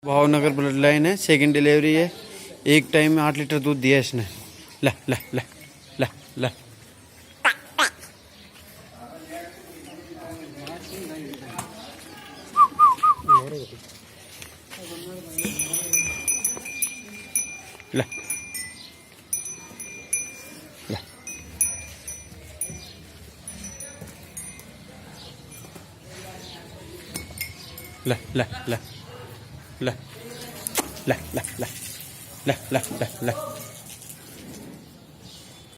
Bhavnagar blood line है, second delivery है। एक टाइम में 8 लीटर दूध दिया इसने। ला ला ला ला ला ला ला ला ला ला ला ला ला ला ला ला ला ला